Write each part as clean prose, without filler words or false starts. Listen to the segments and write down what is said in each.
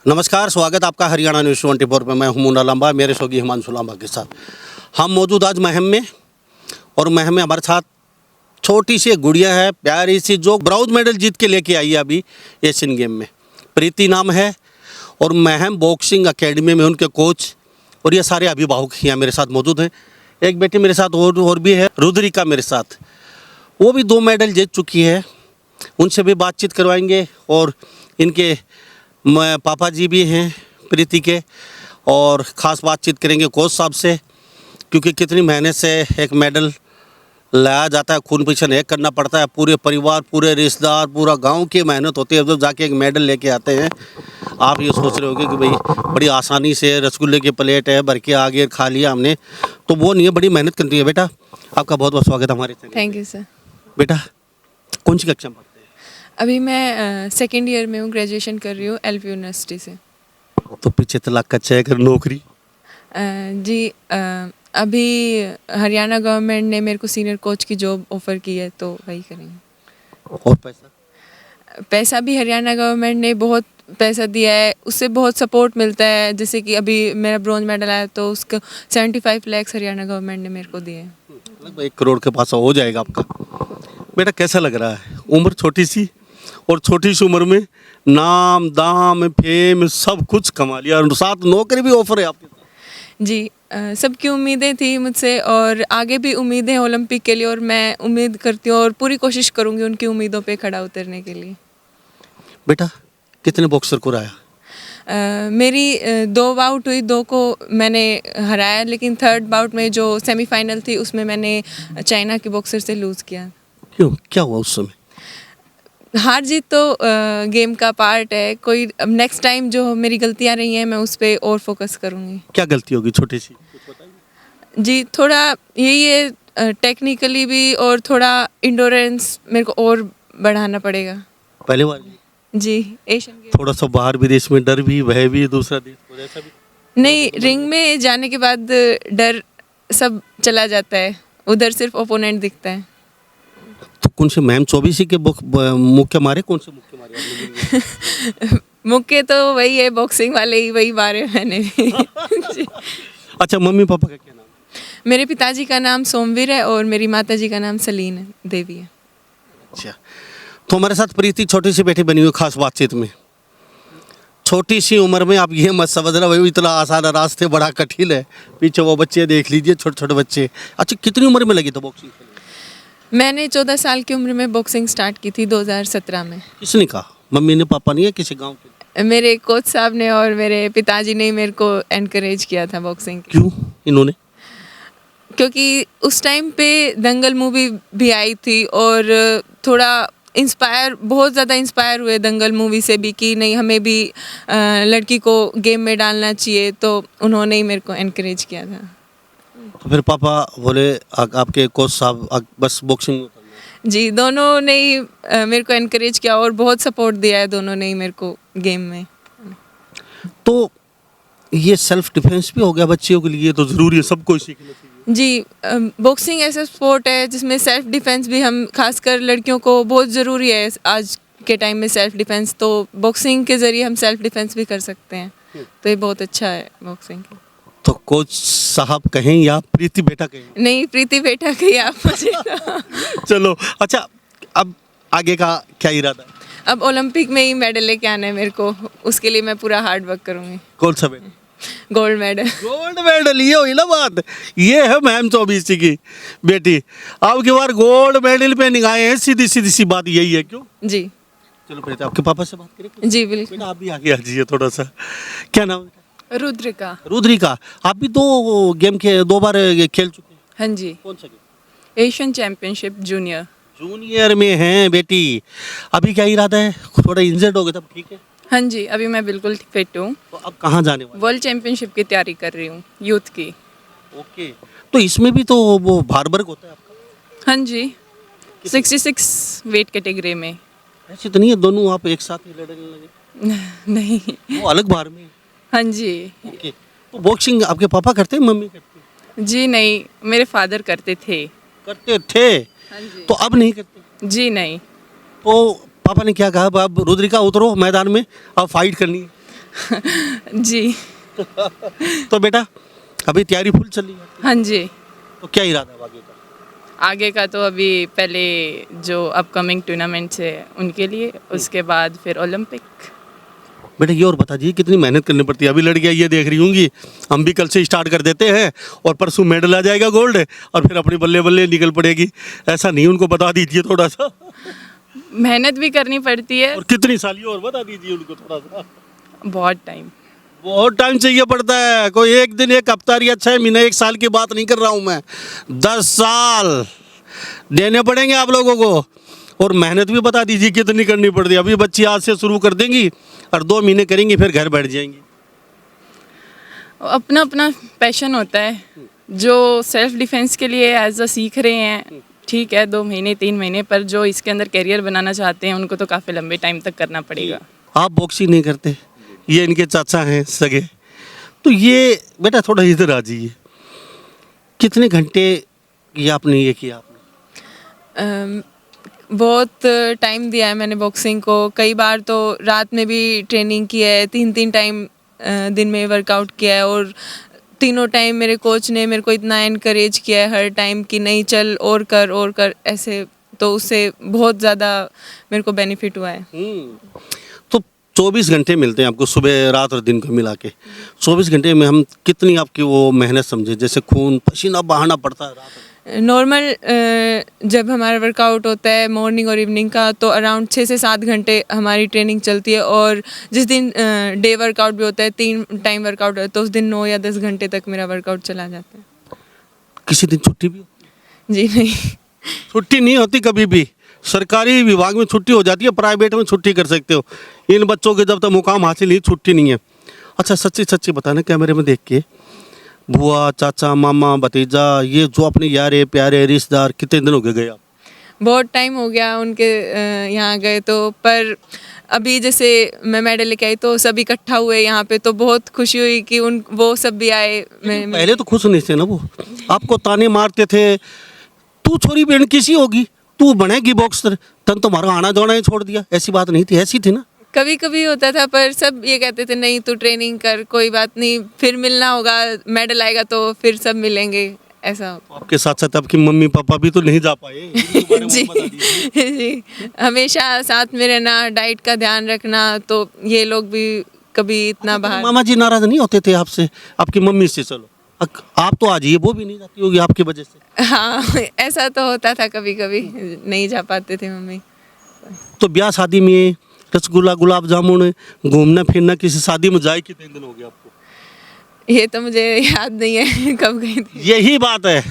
नमस्कार, स्वागत आपका हरियाणा न्यूज़ 24 पे। मैं हूं मुन्ना लांबा, मेरे सोगी हिमांशु लांबा के साथ। हम मौजूद आज महम में, और महम में हमारे साथ छोटी सी एक गुड़िया है, प्यारी सी, जो ब्राउज मेडल जीत के लेके आई है अभी एशियन गेम में। प्रीति नाम है, और महम बॉक्सिंग अकेडमी में उनके कोच और ये सारे अभिभावक यहाँ मेरे साथ मौजूद हैं। एक बेटी मेरे साथ और भी है, रुद्रिका मेरे साथ, वो भी 2 मेडल जीत चुकी है। उनसे भी बातचीत करवाएंगे, और इनके पापा जी भी हैं प्रीति के, और ख़ास बातचीत करेंगे कोच साहब से, क्योंकि कितनी मेहनत से एक मेडल लाया जाता है, खून पसीना एक करना पड़ता है, पूरे परिवार, पूरे रिश्तेदार, पूरा गांव की मेहनत होती है, जब जाके एक मेडल लेके आते हैं। आप ये सोच रहे होगे कि भाई बड़ी आसानी से रसगुल्ले की प्लेट है भर के आगे खा लिया हमने, तो वो नहीं है, बड़ी मेहनत करती है। बेटा, आपका बहुत बहुत स्वागत है हमारे चैनल। Thank you sir. बेटा, कौन सी कक्षा में पढ़ते हैं? अभी मैं सेकेंड ईयर में हूँ, ग्रेजुएशन कर रही हूँ एलपी यूनिवर्सिटी से। तो पीछे तलाक कच्चा है, कर नौकरी? जी, अभी हरियाणा गवर्नमेंट ने मेरे को सीनियर कोच की जॉब ऑफ़र की है, तो वही करेंगे। और पैसा भी हरियाणा गवर्नमेंट ने बहुत पैसा दिया है, उससे बहुत सपोर्ट मिलता है। जैसे कि अभी मेरा ब्रॉन्ज मेडल आया, तो उसका 75 लाख हरियाणा गवर्नमेंट ने मेरे को दिए हैं। लगभग 1 करोड़ के पास हो जाएगा आपका। बेटा, कैसा लग रहा है? उम्र छोटी सी, और छोटी सी उम्र में नाम दाम फेम सब कुछ कमा लिया, और साथ नौकरी भी ऑफर है आपके साथ। जी, सबकी उम्मीदें थी मुझसे, और आगे भी उम्मीदें हैं ओलंपिक के लिए, और मैं उम्मीद करती हूँ और पूरी कोशिश करूँगी उनकी उम्मीदों पे खड़ा उतरने के लिए। बेटा, कितने बॉक्सर को हराया? मेरी 2 बाउट हुई, 2 को मैंने हराया, लेकिन थर्ड बाउट में जो सेमीफाइनल थी उसमें मैंने चाइना के बॉक्सर से लूज़ किया। क्यों, क्या हुआ उस समय? हार जीत तो गेम का पार्ट है। कोई नेक्स्ट टाइम जो मेरी गलतियां रही हैं, मैं उस पर और फोकस करूँगी। क्या गलती होगी छोटी सी? जी, थोड़ा यही है, टेक्निकली भी, और थोड़ा इंडोरेंस मेरे को और बढ़ाना पड़ेगा। पहले बार जी, एशियन गेम। थोड़ा सा बाहर विदेश में डर भी, भय भी, दूसरा देश हो जैसा भी? नहीं, रिंग में जाने के बाद डर सब चला जाता है, उधर सिर्फ ओपोनेंट दिखता है। तो कौन से मैम 24 के मुक्के मारे? कौन से मुक्के मारे? मुक्के तो वही है, बॉक्सिंग वाले ही वही मारे मैंने। जी। अच्छा, मम्मी पापा का क्या नाम है? मेरे पिताजी का नाम सोमवीर है, और मेरी माताजी का नाम सलीन देवी है। अच्छा, तो हमारे साथ प्रीति छोटी सी बेटी बनी हुई खास बातचीत में। छोटी सी उम्र में आप ये मत समझना भाई इतना आसान है, रास्ते बड़ा कठिन है। पीछे वो बच्चे देख लीजिए, छोटे छोटे बच्चे। अच्छा, कितनी उम्र में लगी था बॉक्सिंग? मैंने 14 साल की उम्र में बॉक्सिंग स्टार्ट की थी 2017 में। किसने कहा? मम्मी ने, पापा ने, या किसी गांव के? मेरे कोच साहब ने और मेरे पिताजी ने मेरे को एनकरेज किया था बॉक्सिंग। क्यों इन्होंने? क्योंकि उस टाइम पे दंगल मूवी भी आई थी, और थोड़ा बहुत ज़्यादा इंस्पायर हुए दंगल मूवी से भी, कि नहीं हमें भी लड़की को गेम में डालना चाहिए, तो उन्होंने ही मेरे को एनकरेज किया था। तो फिर पापा बोले आपके कोच साहब बस बॉक्सिंग में करना है? जी, दोनों ने ही मेरे को एनकरेज किया, और बहुत सपोर्ट दिया है दोनों ने ही मेरे को गेम में। तो ये सेल्फ डिफेंस भी हो गया बच्चियों के लिए, तो ज़रूरी है, सबको सीखना चाहिए। जी, बॉक्सिंग ऐसा स्पोर्ट है जिसमें सेल्फ डिफेंस भी, हम खासकर लड़कियों को बहुत ज़रूरी है आज के टाइम में सेल्फ डिफेंस। तो बॉक्सिंग के ज़रिए हम सेल्फ डिफेंस भी कर सकते हैं, तो ये बहुत अच्छा है बॉक्सिंग। तो कोच साहब कहें या प्रीति बेटा कहें? नहीं, प्रीति बेटा कहिए आप मुझे। चलो, अच्छा, अब आगे का क्या इरादा है? अब ओलंपिक में ही मेडल लेके आना है मेरे को, उसके लिए मैं पूरा हार्ड वर्क करूँगी। कौन सा बेटा? Gold medal. गोल्ड मेडल, ये हुई ना बात। ये है मैम 24 की बेटी, अब की बार गोल्ड मेडल पे निगाहें हैं, सीधी सीधी सी बात यही है। क्यों? जी। चलो प्रीति, आपके पापा से बात करें। जी बिल्कुल। बेटा, आप भी आगे आ जाइए थोड़ा सा। क्या नाम है? रुद्रिका। रुद्रिका, आप भी 2 गेम के 2 बार खेल चुके हैं? हाँ जी। कौन सा game? Asian championship junior. Junior में हैं बेटी। अभी क्या इरादा है? थोड़ा इंजर्ड हो गए, तब ठीक है? हाँ जी, अभी मैं बिल्कुल फिट हूँ। तो अब कहाँ जाने वाले? वर्ल्ड चैंपियनशिप की तैयारी कर रही हूँ, यूथ की। ओके, तो इसमें भी तो वो भार वर्ग होता है आपका? हाँ जी, 66 वेट कैटेगरी में। ऐसे तो नहीं है दोनों आप एक साथ ही लड़ने लगे? नहीं। वो अलग भार में? हाँ जी। ओके, तो बॉक्सिंग आपके पापा करते हैं, मम्मी करती है? जी नहीं, मेरे फादर करते थे। करते थे? हाँ जी। तो अब नहीं करते? जी नहीं। तो पापा ने क्या कहा, अब रुद्रिका उतरो मैदान में, अब फाइट करनी है? जी। तो बेटा अभी तैयारी फुल चल रही है, हाँ जी। तो क्या इरादा है आगे का? आगे का तो अभी पहले जो अपकमिंग टूर्नामेंट्स है उनके लिए, उसके बाद फिर ओलंपिक। बेटा ये और बता दीजिए कितनी मेहनत करनी पड़ती है। अभी लड़कियां ये देख रही होंगी, हम भी कल से स्टार्ट कर देते हैं और परसों मेडल आ जाएगा गोल्ड, और फिर अपनी बल्ले बल्ले निकल पड़ेगी। ऐसा नहीं, उनको बता दीजिए थोड़ा सा। मेहनत भी करनी पड़ती है, और कितनी साल, ये और बता दीजिए उनको थोड़ा सा। बहुत टाइम। बहुत टाइम चाहिए पड़ता है, कोई एक दिन, एक हफ्ता या 6 महीने, 1 साल की बात नहीं कर रहा हूँ मैं। 10 साल देने पड़ेंगे आप लोगों को। और मेहनत भी बता दीजिए कितनी करनी पड़ती है। अभी बच्ची आज से शुरू कर देंगी और 2 महीने करेंगी, फिर घर बैठ जाएंगी। अपना अपना पैशन होता है, जो सेल्फ डिफेंस के लिए एज अ सीख रहे हैं, ठीक है, 2 महीने 3 महीने, पर जो इसके अंदर करियर बनाना चाहते हैं उनको तो काफ़ी लंबे टाइम तक करना पड़ेगा। आप बॉक्सिंग नहीं करते, ये इनके चाचा हैं सगे, तो ये बेटा थोड़ा इधर आ जाइए। कितने घंटे ये आपने ये किया आपने? बहुत टाइम दिया है मैंने बॉक्सिंग को। कई बार तो रात में भी ट्रेनिंग की है, 3-3 टाइम दिन में वर्कआउट किया है, और तीनों टाइम मेरे कोच ने मेरे को इतना एनकरेज किया है हर टाइम कि नहीं चल और कर ऐसे, तो उससे बहुत ज़्यादा मेरे को बेनिफिट हुआ है। तो 24 घंटे मिलते हैं आपको, सुबह रात और दिन को मिला के। 24 घंटे में हम कितनी आपकी वो मेहनत समझे, जैसे खून पसीना बहाना पड़ता है रात? नॉर्मल जब हमारा वर्कआउट होता है मॉर्निंग और इवनिंग का, तो अराउंड 6 से 7 घंटे हमारी ट्रेनिंग चलती है, और जिस दिन डे वर्कआउट भी होता है, 3 टाइम वर्कआउट होता है, तो उस दिन 9 या 10 घंटे तक मेरा वर्कआउट चला जाता है। किसी दिन छुट्टी भी होती है? जी नहीं। छुट्टी नहीं होती कभी भी। सरकारी विभाग में छुट्टी हो जाती है, प्राइवेट में छुट्टी कर सकते हो। इन बच्चों के जब तक मुकाम हासिल नहीं, छुट्टी नहीं है। अच्छा सच्ची सच्ची बताना, कैमरे में देख के, बुआ चाचा मामा भतीजा, ये जो अपने यारे प्यारे रिश्तेदार, कितने दिन हो गए आप? बहुत टाइम हो गया उनके यहाँ गए तो, पर अभी जैसे मैं मेडल लेके आई तो सब इकट्ठा हुए यहाँ पे, तो बहुत खुशी हुई कि वो सब भी आए। पहले तो खुश नहीं थे ना वो, आपको ताने मारते थे, तू छोरी बहन किसी होगी, तू बनेगी बॉक्सर, तन तुम्हारा आना जाना ही छोड़ दिया, ऐसी बात नहीं थी? ऐसी थी ना? कभी कभी होता था, पर सब ये कहते थे नहीं तू ट्रेनिंग कर, कोई बात नहीं, फिर मिलना होगा, मेडल आएगा तो फिर सब मिलेंगे, ऐसा। आपके साथ साथ आपकी मम्मी पापा भी तो नहीं जा पाए? इनके बारे में जी बता दीजिए। जी, हमेशा साथ में रहना, डाइट का ध्यान रखना, तो ये लोग भी कभी इतना बाहर। मामा जी नाराज नहीं होते थे आपसे, आपकी मम्मी से? चलो आप तो आ जाइए, वो भी नहीं जाती होगी आपकी वजह से। हाँ, ऐसा तो होता था, कभी कभी नहीं जा पाते थे मम्मी। तो ब्याह शादी में रसगुल्ला गुलाब जामुन, घूमना फिरना, किसी शादी में जाए कितने दिन हो गए आपको? ये तो मुझे याद नहीं है कब गई थी। यही बात है,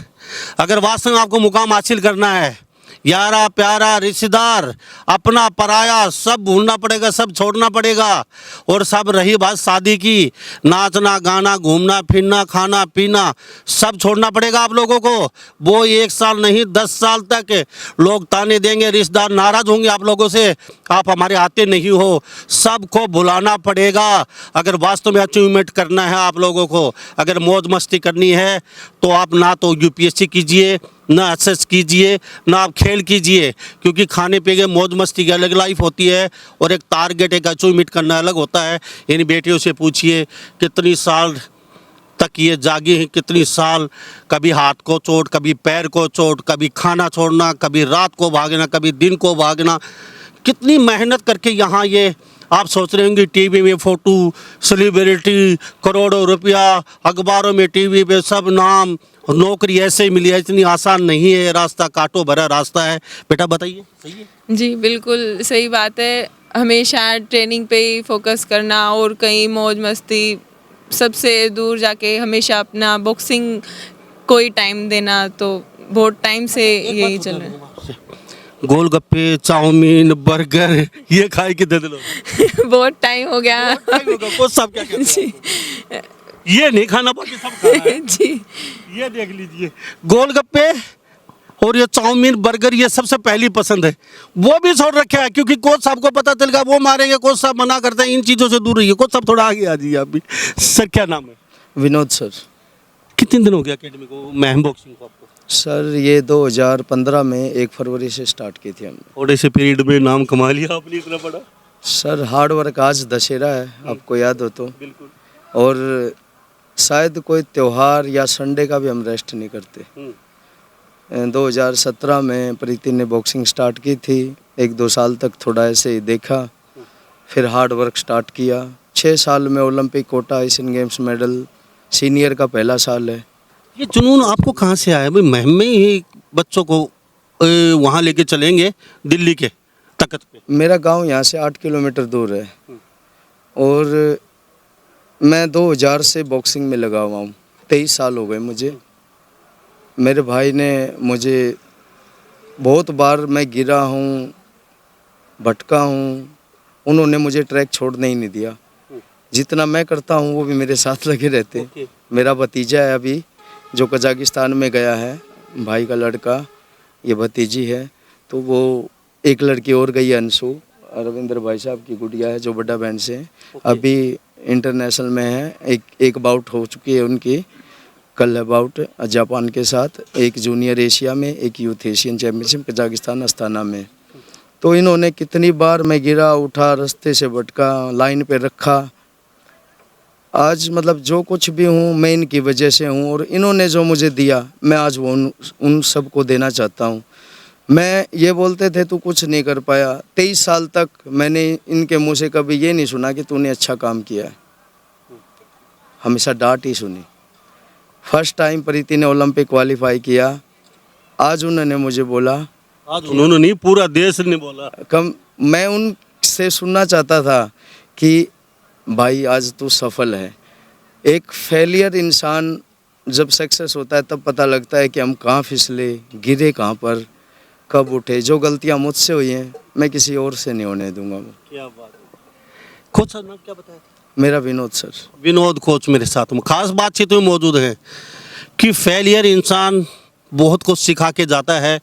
अगर वास्तव में आपको मुकाम हासिल करना है, यारा प्यारा रिश्तेदार अपना पराया सब भूलना पड़ेगा, सब छोड़ना पड़ेगा। और सब रही बात शादी की, नाचना गाना घूमना फिरना खाना पीना सब छोड़ना पड़ेगा आप लोगों को। वो 1 साल नहीं 10 साल तक लोग ताने देंगे, रिश्तेदार नाराज होंगे आप लोगों से, आप हमारे आते नहीं हो, सबको भुलाना पड़ेगा। अगर वास्तव में अचीवमेंट करना है आप लोगों को, अगर मौज मस्ती करनी है, तो आप ना तो यूपीएससी कीजिए, ना एसएस कीजिए, ना आप खेल कीजिए, क्योंकि खाने पे के मौज मस्ती की अलग लाइफ होती है और एक टारगेट, एक अचीवमेंट करना अलग होता है। इन बेटियों से पूछिए कितनी साल तक ये जागी हैं, कितनी साल, कभी हाथ को चोट, कभी पैर को चोट, कभी खाना छोड़ना, कभी रात को भागना, कभी दिन को भागना, कितनी मेहनत करके यहाँ ये आप सोच रहे होंगे टीवी में फोटो, सेलिब्रिटी, करोड़ों रुपया, अखबारों में टीवी पे सब नाम, नौकरी ऐसे ही मिली है। इतनी आसान नहीं है, रास्ता कांटों भरा रास्ता है। बेटा बताइए, सही है? जी बिल्कुल सही बात है, हमेशा ट्रेनिंग पे ही फोकस करना, और कहीं मौज मस्ती सबसे दूर जाके हमेशा अपना बॉक्सिंग को ही टाइम देना, तो बहुत टाइम से यही चल रहा है। गोलगप्पे चाउमीन बर्गर ये खाए कितने दिन हो गए? बहुत टाइम हो गया। वो सब क्या कहते हैं? जी ये नहीं खाना, बाकी सब खाना है। जी, ये देख लीजिए, गोलगप्पे और ये चाउमीन बर्गर ये सबसे पहली पसंद है, वो भी छोड़ रखे है, क्योंकि कोच साहब को पता चल गया वो मारेंगे, कोच साहब मना करते हैं इन चीज़ों से दूर रहिए। कोच साहब थोड़ा आगे आ जाइए आप भी। सर क्या नाम है? विनोद सर। कितने दिन हो गया अकेडमी को, मैम बॉक्सिंग को आपको? सर ये 2015 में 1 फरवरी से स्टार्ट की थी हमने। थोड़े से पीरियड में नाम कमा लिया आपने इतना बड़ा? सर हार्ड वर्क, आज दशहरा है आपको याद हो तो, बिल्कुल। और शायद कोई त्योहार या संडे का भी हम रेस्ट नहीं करते। 2017 में प्रीति ने बॉक्सिंग स्टार्ट की थी, 1-2 साल तक थोड़ा ऐसे ही देखा, फिर हार्ड वर्क स्टार्ट किया। 6 साल में Olympic quota, Asian games medal, senior का पहला साल है। ये जुनून आपको कहाँ से आया भाई? महम में ही बच्चों को वहाँ लेके चलेंगे दिल्ली के तख्त पे? मेरा गांव यहाँ से 8 किलोमीटर दूर है और मैं 2000 से बॉक्सिंग में लगा हुआ हूँ। 23 साल हो गए मुझे। मेरे भाई ने मुझे बहुत बार, मैं गिरा हूँ, भटका हूँ, उन्होंने मुझे ट्रैक छोड़ने ही नहीं दिया। जितना मैं करता हूँ वो भी मेरे साथ लगे रहते। ओके। मेरा भतीजा है अभी जो कजाकिस्तान में गया है, भाई का लड़का, ये भतीजी है। तो वो एक लड़की और गई है, अंशु, रविंद्र भाई साहब की गुड़िया है जो बड़ा बहन से है। अभी इंटरनेशनल में है, एक बाउट हो चुकी है उनकी, कल है बाउट जापान के साथ, एक जूनियर एशिया में, एक youth Asian championship Kazakhstan Astana में। तो इन्होंने कितनी बार मैं गिरा, उठा, रास्ते से भटका, लाइन पे रखा। आज मतलब जो कुछ भी हूँ मैं इनकी वजह से हूँ, और इन्होंने जो मुझे दिया मैं आज वो उन सबको देना चाहता हूँ। मैं ये बोलते थे तू कुछ नहीं कर पाया, 23 साल तक मैंने इनके मुंह से कभी ये नहीं सुना कि तूने अच्छा काम किया है, हमेशा डांट ही सुनी। फर्स्ट टाइम प्रीति ने ओलंपिक क्वालिफाई किया, आज उन्होंने मुझे बोला, आज उन्होंने नहीं, पूरा देश ने बोला। मैं उनसे सुनना चाहता था कि भाई आज तू सफल है। एक फेलियर इंसान जब सक्सेस होता है तब पता लगता है कि हम कहाँ फिसले, गिरे कहाँ पर, कब उठे। जो गलतियाँ मुझसे हुई हैं मैं किसी और से नहीं होने दूंगा। क्या बात है। कोच सर नाम क्या बताया? मेरा विनोद सर। विनोद कोच मेरे साथ में खास बातचीत में मौजूद हैं कि फेलियर इंसान बहुत कुछ सिखा के जाता है,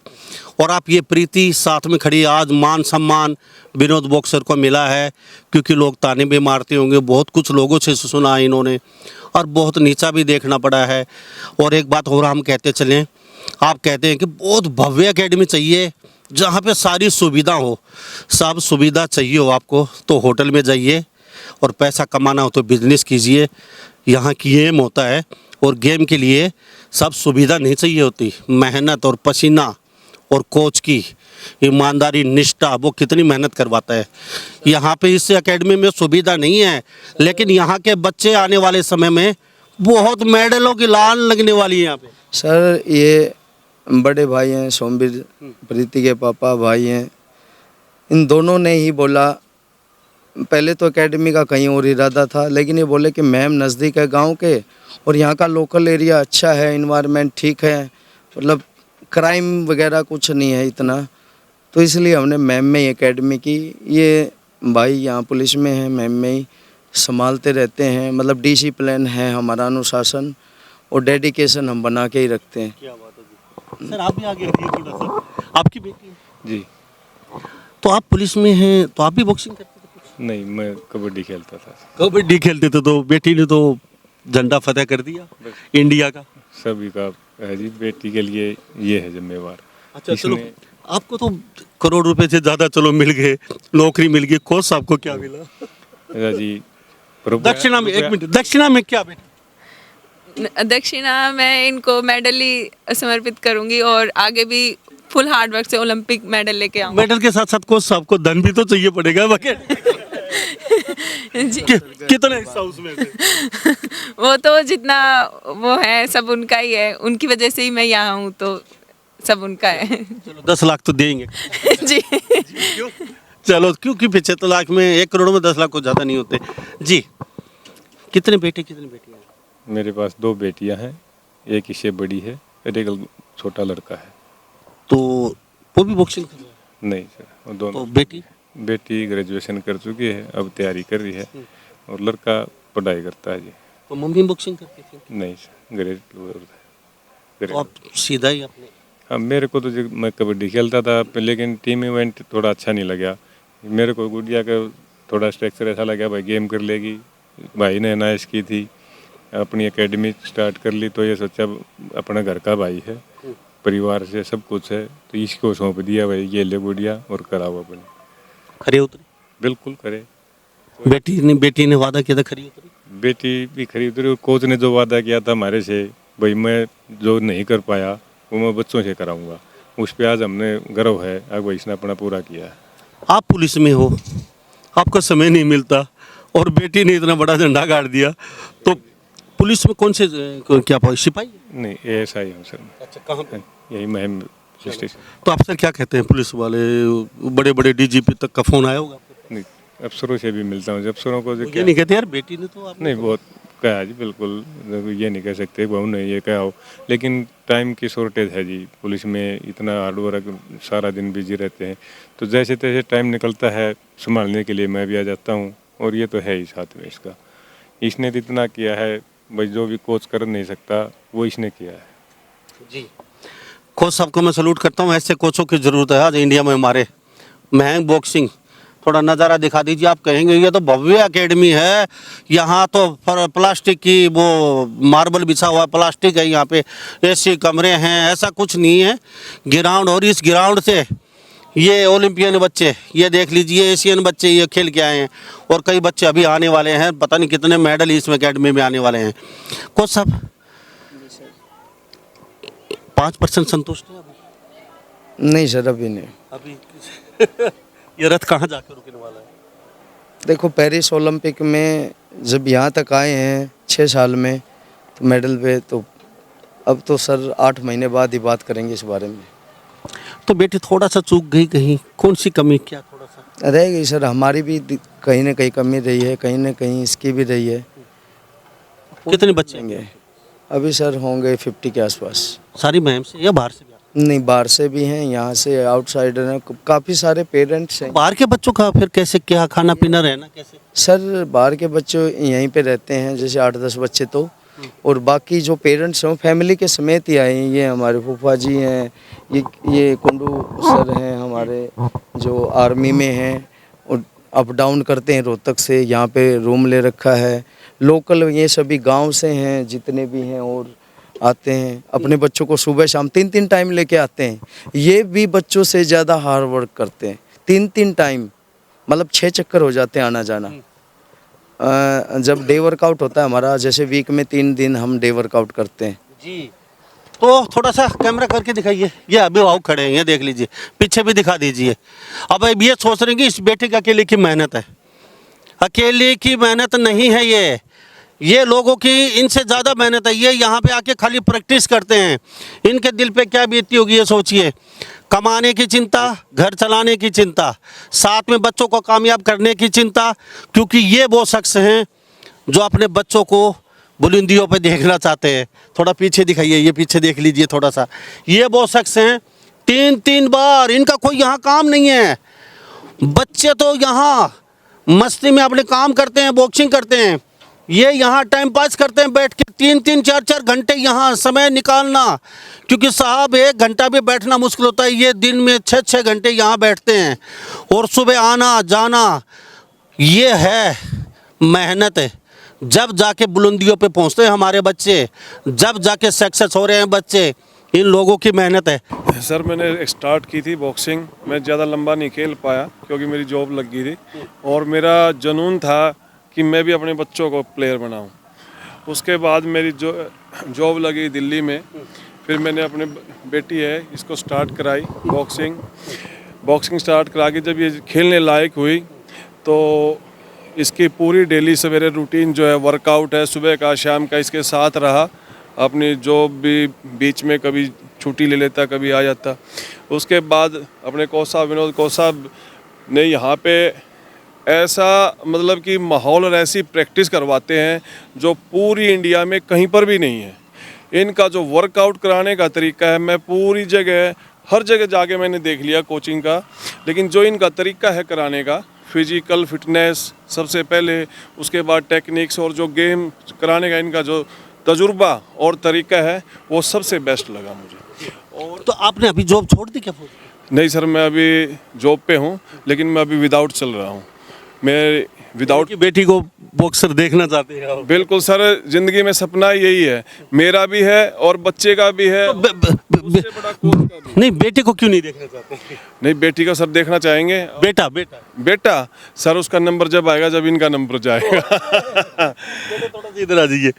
और आप ये प्रीति साथ में खड़ी, आज मान सम्मान विनोद बॉक्सर को मिला है, क्योंकि लोग ताने भी मारते होंगे, बहुत कुछ लोगों से सुना है इन्होंने, और बहुत नीचा भी देखना पड़ा है। और एक बात और हम कहते चलें, आप कहते हैं कि बहुत भव्य एकेडमी चाहिए जहाँ पे सारी सुविधा हो। सब सुविधा चाहिए हो आपको तो होटल में जाइए, और पैसा कमाना हो तो बिजनेस कीजिए। यहाँ की एम होता है, और गेम के लिए सब सुविधा नहीं चाहिए होती, मेहनत और पसीना और कोच की ईमानदारी, निष्ठा, वो कितनी मेहनत करवाता है। यहाँ पे इस एकेडमी में सुविधा नहीं है, लेकिन यहाँ के बच्चे आने वाले समय में बहुत मेडलों की लान लगने वाली है यहाँ पे। सर ये बड़े भाई हैं सोमवीर, प्रीति के पापा भाई हैं, इन दोनों ने ही बोला। पहले तो एकेडमी का कहीं और इरादा था, लेकिन ये बोले कि मैम नज़दीक है गांव के, और यहाँ का लोकल एरिया अच्छा है, इन्वायरमेंट ठीक है, मतलब क्राइम वगैरह कुछ नहीं है इतना, तो इसलिए हमने मैम में ही एकेडमी की। ये भाई यहाँ पुलिस में है, मैम में ही संभालते रहते हैं, मतलब डिसिप्लिन है हमारा, अनुशासन और डेडिकेशन हम बना के ही रखते हैं। क्या बात है जी। सर आप भी आगे आइए थोड़ा सा। आपकी बेटी है? जी तो आप पुलिस में हैं, तो आप भी बॉक्सिंग करते थे कुछ? नहीं, मैं कबड्डी खेलता था। कबड्डी खेलते थे, तो बेटी ने तो झंडा फतेह कर दिया इंडिया का। सभी का है जी, बेटी के लिए ये है जिम्मेवार। अच्छा चलो, आपको तो करोड़ रुपए से ज़्यादा चलो मिल गए, नौकरी मिल गई, कोच साहब को क्या मिला? अच्छा जी, दक्षिणा में, एक मिनट, दक्षिणा में क्या बेटा? दक्षिणा में इनको मेडल ही समर्पित करूंगी, और आगे भी फुल हार्ड वर्क से ओलंपिक मेडल लेके आऊंगी। मेडल के साथ साथ कोच साहब को धन भी तो चाहिए पड़ेगा जी। कितना हिस्सा उसमें से? वो तो जितना वो है सब उनका ही है, उनकी वजह से ही मैं यहाँ हूँ, तो सब उनका है। चलो 10 लाख तो देंगे। जी। क्यों? चलो, क्योंकि 75 लाख में 1 करोड़ में 10 लाख को ज़्यादा नहीं होते जी। कितने बेटे कितनी बेटियाँ हैं? मेरे पास 2 बेटियां हैं, एक इससे बड़ी है और एक छोटा लड़का है। तो वो भी बॉक्सिंग कर रहा है? नहीं सर, वो तो दोनों। बेटी ग्रेजुएशन कर चुकी है, अब तैयारी कर रही है, और लड़का पढ़ाई करता है जी। तो मम्मी बॉक्सिंग करती थी? नहीं सर, ग्रेड। तो आप सीधा ही अपने? हाँ, मेरे को तो मैं कबड्डी खेलता था, लेकिन टीम इवेंट थोड़ा अच्छा नहीं लगा मेरे को। गुड़िया का थोड़ा स्ट्रक्चर ऐसा लगा, भाई गेम कर लेगी, भाई ने नाइस की थी, अपनी एकेडमी स्टार्ट कर ली, तो ये सोचा अपना घर का भाई है, परिवार से सब कुछ है, तो इसको सौंप दिया, भाई ये ले गुड़िया और कराओ अपनी। खरे उतरे? बिल्कुल करे। बेटी ने वादा किया था खरी उतरी? बेटी भी खरी उतरी और कोच ने जो वादा किया था हमारे से, भाई मैं जो नहीं कर पाया वो मैं बच्चों से कराऊंगा, उस पर आज हमने गर्व है, आज भाई इसने अपना पूरा किया है। आप पुलिस में हो, आपका समय नहीं मिलता और बेटी ने इतना बड़ा झंडा गाड़ दिया, तो पुलिस में कौन से क्या सिपाही? नहीं ASI हूँ सर। अच्छा, कहाँ पे? यही महम स्टेशन। तो अफसर क्या कहते हैं पुलिस वाले? बड़े बड़े DGP तक का फोन आया होगा? नहीं, अफसरों से भी मिलता हूँ, अफसरों को जो ये नहीं कहते यार बेटी ने तो नहीं बहुत कहा जी, बिल्कुल ये नहीं कह सकते बहु ने ये कहा हो, लेकिन टाइम की शॉर्टेज है जी, पुलिस में इतना हार्डवर्क, सारा दिन बिजी रहते हैं, तो जैसे तैसे टाइम निकलता है संभालने के लिए मैं भी आ जाता हूँ, और ये तो है ही साथ में इसका, इसने तो इतना किया है भाई, जो भी कोच कर नहीं सकता वो इसने किया है जी। कोच साहब को मैं सलूट करता हूँ, ऐसे कोचों की ज़रूरत है आज इंडिया में हमारे। महंग बॉक्सिंग, थोड़ा नज़ारा दिखा दीजिए। आप कहेंगे ये तो भव्य एकेडमी है, यहाँ तो प्लास्टिक की वो मार्बल बिछा हुआ प्लास्टिक है, यहाँ पे AC कमरे हैं, ऐसा कुछ नहीं है। ग्राउंड, और इस ग्राउंड से ये ओलंपियन बच्चे, ये देख लीजिए एशियन बच्चे ये खेल के आए हैं, और कई बच्चे अभी आने वाले हैं, पता नहीं कितने मेडल इस एकेडमी में आने वाले हैं। कोच साहब 5% संतुष्ट है अभी? नहीं सर, अभी नहीं। अभी ये रथ कहाँ जाकर रुकने वाला है? देखो, पेरिस ओलंपिक में जब यहाँ तक आए हैं 6 साल में तो मेडल पे, तो अब तो सर 8 महीने बाद ही बात करेंगे इस बारे में। तो बेटी थोड़ा सा चूक गई, कहीं कौन सी कमी, क्या थोड़ा सा रह गई सर? हमारी भी कहीं ना कहीं कमी रही है, कहीं ना कहीं इसकी भी रही है। कितने बच्चे होंगे अभी सर? होंगे 50 के आसपास। सारी महम से या बाहर से भी? नहीं, बाहर से भी हैं, यहाँ से आउटसाइडर हैं, काफ़ी सारे पेरेंट्स हैं। बाहर के बच्चों का फिर कैसे, क्या खाना पीना, रहना कैसे? सर बाहर के बच्चे यहीं पे रहते हैं, जैसे 8-10 बच्चे तो, और बाकी जो पेरेंट्स हैं फैमिली के समेत ही आए हैं। ये हमारे फूफा जी हैं, ये कुंडू सर हैं हमारे, जो आर्मी में हैं और अप डाउन करते हैं रोहतक से, यहाँ पे रूम ले रखा है। लोकल ये सभी गांव से हैं जितने भी हैं, और आते हैं अपने बच्चों को सुबह शाम 3-3 टाइम लेके आते हैं। ये भी बच्चों से ज़्यादा हार्ड वर्क करते हैं, 3-3 टाइम, मतलब 6 चक्कर हो जाते हैं आना जाना। जब डे वर्कआउट होता है हमारा, जैसे वीक में 3 दिन हम डे वर्कआउट करते हैं जी। तो थोड़ा सा कैमरा करके दिखाइए, ये अभिभावक खड़े हैं, ये देख लीजिए, पीछे भी दिखा दीजिए। अब ये सोच रहे हैं कि इस बेटे के अकेले की मेहनत है, अकेले की मेहनत नहीं है ये लोगों की इनसे ज़्यादा मेहनत है। ये यहाँ पे आके खाली प्रैक्टिस करते हैं, इनके दिल पे क्या बीतती होगी ये सोचिए। कमाने की चिंता, घर चलाने की चिंता, साथ में बच्चों को कामयाब करने की चिंता, क्योंकि ये वो शख्स हैं जो अपने बच्चों को बुलंदियों पे देखना चाहते हैं। थोड़ा पीछे दिखाइए, ये पीछे देख लीजिए थोड़ा सा। ये वो शख्स हैं 3-3 बार, इनका कोई यहाँ काम नहीं है। बच्चे तो यहाँ मस्ती में अपने काम करते हैं, बॉक्सिंग करते हैं, ये यहाँ टाइम पास करते हैं बैठ के 3-3, 4-4 घंटे यहाँ समय निकालना, क्योंकि साहब 1 घंटा भी बैठना मुश्किल होता है, ये दिन में 6-6 घंटे यहाँ बैठते हैं, और सुबह आना जाना, ये है मेहनत है। जब जाके बुलंदियों पे पहुँचते हैं हमारे बच्चे, जब जाके सक्सेस हो रहे हैं बच्चे, इन लोगों की मेहनत है। सर मैंने स्टार्ट की थी बॉक्सिंग, मैं ज़्यादा लंबा नहीं खेल पाया क्योंकि मेरी जॉब लग गई थी, और मेरा जुनून था कि मैं भी अपने बच्चों को प्लेयर बनाऊं। उसके बाद मेरी जॉब लगी दिल्ली में, फिर मैंने अपने बेटी है इसको स्टार्ट कराई बॉक्सिंग स्टार्ट करा के जब ये खेलने लायक हुई तो इसकी पूरी डेली सवेरे रूटीन जो है वर्कआउट है, सुबह का शाम का इसके साथ रहा। अपनी जॉब भी बीच में कभी छुट्टी ले लेता, कभी आ जाता। उसके बाद अपने कोच साहब विनोद कोच साहब ने यहाँ पे ऐसा मतलब कि माहौल और ऐसी प्रैक्टिस करवाते हैं जो पूरी इंडिया में कहीं पर भी नहीं है। इनका जो वर्कआउट कराने का तरीका है, मैं पूरी जगह हर जगह जाके मैंने देख लिया कोचिंग का, लेकिन जो इनका तरीका है कराने का, फिजिकल फिटनेस सबसे पहले, उसके बाद टेक्निक्स और जो गेम कराने का इनका जो तजुर्बा और तरीका है वो सबसे बेस्ट लगा मुझे। और तो आपने अभी जॉब छोड़ दी क्या? नहीं सर, मैं अभी जॉब पे हूँ, लेकिन मैं अभी विदाउट चल रहा हूँ। मैं विदाउट कि बेटी को बॉक्सर देखना चाहते हैं आप। बिल्कुल सर, जिंदगी में सपना यही है, मेरा भी है और बच्चे का भी है, उससे बड़ा कोच का भी। नहीं, बेटे को क्यों नहीं देखना चाहते? नहीं, बेटी का सर देखना चाहेंगे। बेटा बेटा बेटा सर, उसका नंबर जब आएगा जब इनका नंबर जाएगा। चलो थोड़ा सा इधर आ जाइए।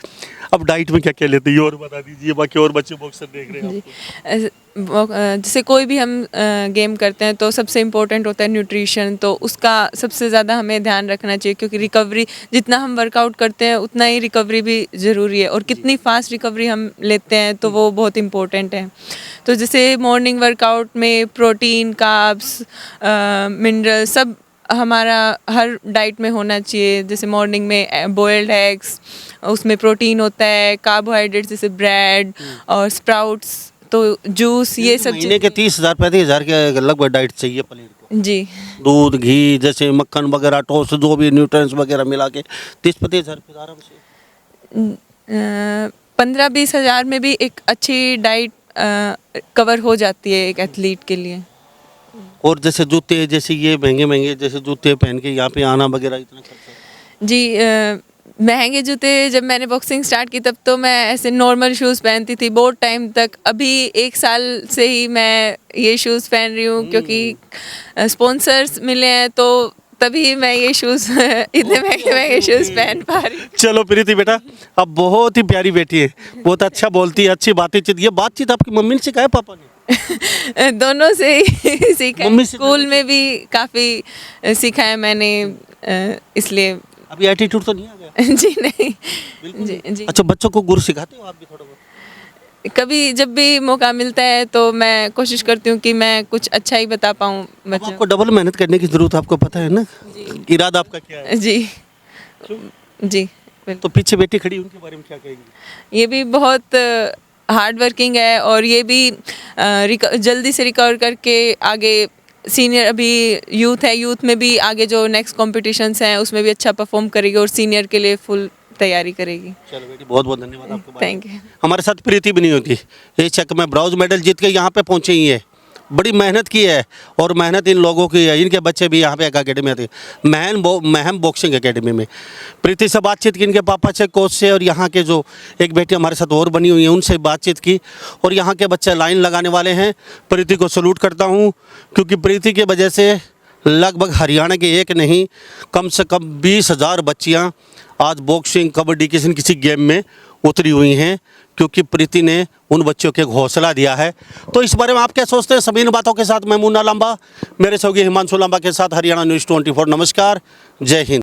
अब डाइट में क्या क्या लेते हैं ये और बता दीजिए, बाकी और बच्चे बॉक्सर देख रहे हैं आपको। जैसे कोई भी हम गेम करते हैं तो सबसे इम्पोर्टेंट होता है न्यूट्रिशन, तो उसका सबसे ज़्यादा हमें ध्यान रखना चाहिए, क्योंकि रिकवरी जितना हम वर्कआउट करते हैं उतना ही रिकवरी भी ज़रूरी है, और कितनी फास्ट रिकवरी हम लेते हैं तो वो बहुत इम्पोर्टेंट है। तो जैसे मॉर्निंग वर्कआउट में प्रोटीन, कार्ब्स, मिनरल सब हमारा हर डाइट में होना चाहिए। जैसे मॉर्निंग में बॉइल्ड एग्स, उसमें प्रोटीन होता है, कार्बोहाइड्रेट्स जैसे ब्रेड और स्प्राउट्स, तो जूस, ये सब महीने के 30,000 35,000 के लगभग डाइट चाहिए पनीर को। जी। दूध, घी, जैसे मक्खन वगैरह, टोस्ट, जो भी न्यूट्रिएंट्स वगैरह मिला के 30-35,000 रुपये आराम से। 15-20 हज़ार में भी एक अच्छी डाइट कवर हो जाती है एक एथलीट के लिए। और जैसे जूते, जैसे ये महंगे महंगे जैसे जूते पहन के यहाँ पे आना वगैरह, इतना खर्चा? जी, महंगे जूते जब मैंने बॉक्सिंग स्टार्ट की तब तो मैं ऐसे नॉर्मल शूज़ पहनती थी बहुत टाइम तक। अभी 1 साल से ही मैं ये शूज़ पहन रही हूँ, क्योंकि स्पॉन्सर्स मिले हैं, तो तभी मैं ये शूज़ इतने महंगे महंगे शूज़ पहन पा रही हूँ। चलो प्रीति बेटा, अब बहुत ही प्यारी बेटी है, बहुत अच्छा बोलती है, अच्छी बातचीत। ये बातचीत आपकी मम्मी ने सिखाया, पापा ने? दोनों से ही सीखा, मम्मी से स्कूल में भी काफ़ी सीखा है मैंने, इसलिए। अभी एटीट्यूड तो नहीं आ गया? जी नहीं। जी जी। अच्छा, बच्चों को गुर सिखाते हो आप भी थोड़ा बहुत? कभी जब भी मौका मिलता है तो मैं कोशिश करती हूँ कि मैं कुछ अच्छा ही बता पाऊँ अब बच्चों आपको डबल मेहनत करने की जरूरत, आपको पता है ना? इरादा आपका क्या है? को। जी जी बिल्कुल। तो पीछे बेटी खड़ी, उनके बारे में क्या कहेंगे? ये भी बहुत हार्ड वर्किंग है, और ये भी जल्दी से रिकवर करके आगे सीनियर, अभी यूथ है, यूथ में भी आगे जो नेक्स्ट कॉम्पिटिशन्स हैं उसमें भी अच्छा परफॉर्म करेगी, और सीनियर के लिए फुल तैयारी करेगी। चलो बेटी, बहुत बहुत धन्यवाद आपको। Thank you. हमारे साथ प्रीति भी नहीं होती, ये चक में ब्राउज मेडल जीत के यहाँ पे पहुँचे ही है, बड़ी मेहनत की है, और मेहनत इन लोगों की है। इनके बच्चे भी यहाँ पे एक अकेडमी आते हैं, महम बॉक्सिंग एकेडमी में। प्रीति से बातचीत की, इनके पापा से, कोच से, और यहाँ के जो एक बेटी हमारे साथ और बनी हुई है उनसे बातचीत की, और यहाँ के बच्चे लाइन लगाने वाले हैं। प्रीति को सैल्यूट करता हूँ, क्योंकि प्रीति की वजह से लगभग हरियाणा के एक नहीं, कम से कम 20,000 बच्चियाँ आज बॉक्सिंग, कबड्डी, किसी न किसी गेम में उतरी हुई हैं, क्योंकि प्रीति ने उन बच्चों के हौसला दिया है। तो इस बारे में आप क्या सोचते हैं? सभी इन बातों के साथ मैं मुन्ना लांबा, मेरे सहयोगी हिमांशु लांबा के साथ हरियाणा न्यूज़ 24। नमस्कार, जय हिंद।